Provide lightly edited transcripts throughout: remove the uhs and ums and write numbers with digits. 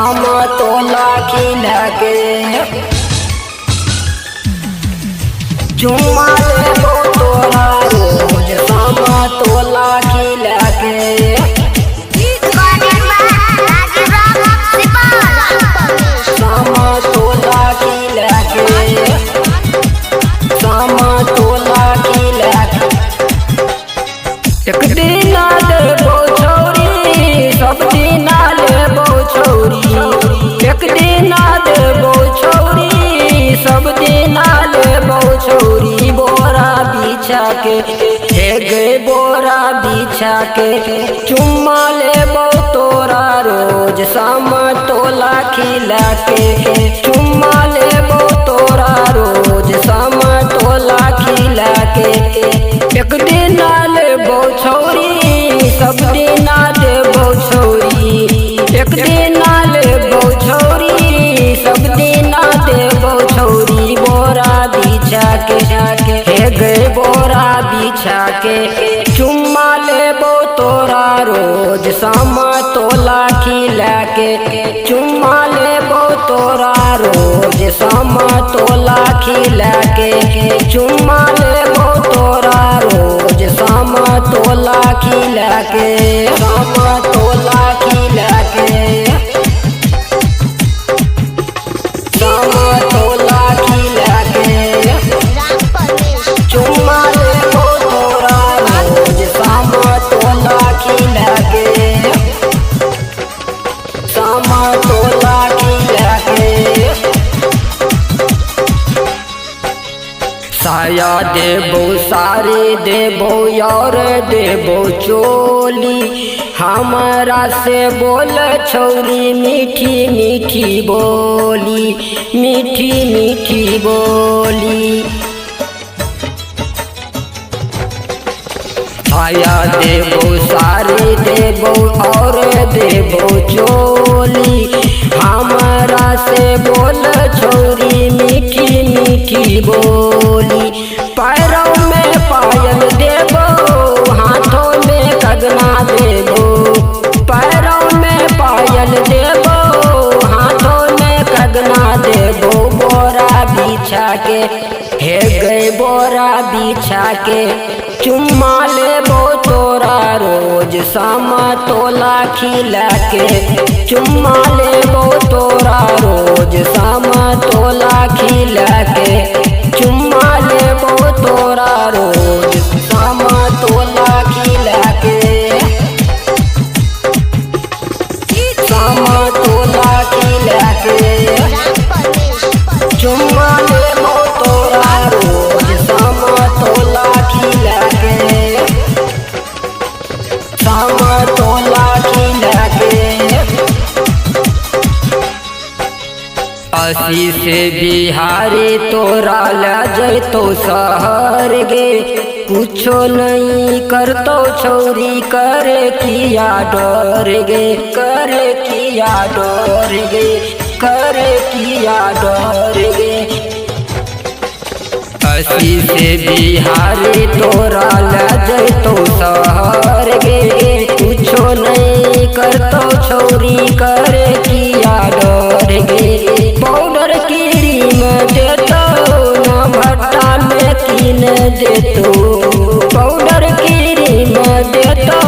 समतोला खिला के चुम्मा लेबो तोरा रोज समतोला खिला के समतोला खिला के समतोला खिला के एक दिन देबो छौरी सब दिन लेबो छौरी एक दिन देबो छौरी सब दिन लेबो छौरी बोरा बिछा के हे गे बोरा बिछा के चुम्मा लेबो तोरा रोज समतोला खिला के चुम्मा लेबो तोरा रोज समतोला खिला के एक दिन लेबो छौरी सब दिन देबो छौरी एक दिन लेबो छौरी सब दिन देबो छौरी बोरा बिछा के हे गे बोरा बिछा के चुम्मा लेबो तोरा रोज समतोला खिला के चुम्मा लेबो तोरा रोज समतोला खिला के चुम्मा लेबो तोरा रोज समतोला खिला के समतोला खिला के समतोला खिला के चुम्मा लेबो तोरा रोज समतोला खिला के समतोला खिला के साया देबो साड़ी देबो और देबो चोली हमारा से बोल छौरी मीठी मीठी बोली मीठी मीठी बोली साया देबो साड़ी देबो और देबो चोली हमारा से बोल छौरी मीठी मीठी बोली पैरों में पायल देबो हाथों में कंगना देबो पैरों में पायल देबो हाथों में कंगना देबो बोरा बिछा के हे गए बोरा बिछा के चुम्मा लेबो तोरा रोज समतोला खिला के चुम्मा लेबो तोरा रोज समतोला खिला के चुम्मा लेबो तोरा रोज समतोला खिला के समतोला खिला के चुम्मा लेबो तोरा रोज समतोला खिला के समतोला खिला के अस्सी से बिहारी तोरा ला जैतो शहर गे कुछो नहीं करतो छौरी करे किया डर गे करे किया डर गे करे किया डर गे अस्सी से बिहारी तोरा ला जैतो शहर गे कुछो नहीं करतो छौरी करे किया डर गे पाउडर क्रीम देतो न भट्टा में कीन देतो पाउडर क्रीम देतो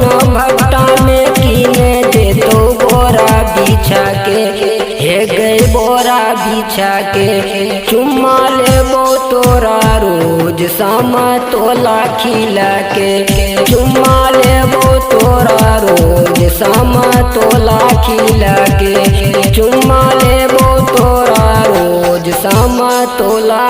न भट्टा में कीन देतो बोरा बिछा के हे गए बोरा बिछा के चुम्मा लेबो तोरा रोज समतोला खिला के चुम्मा लेबो तोरा रोज समतोला खिला के चुम्मा लेबो तोरा रोज समतोला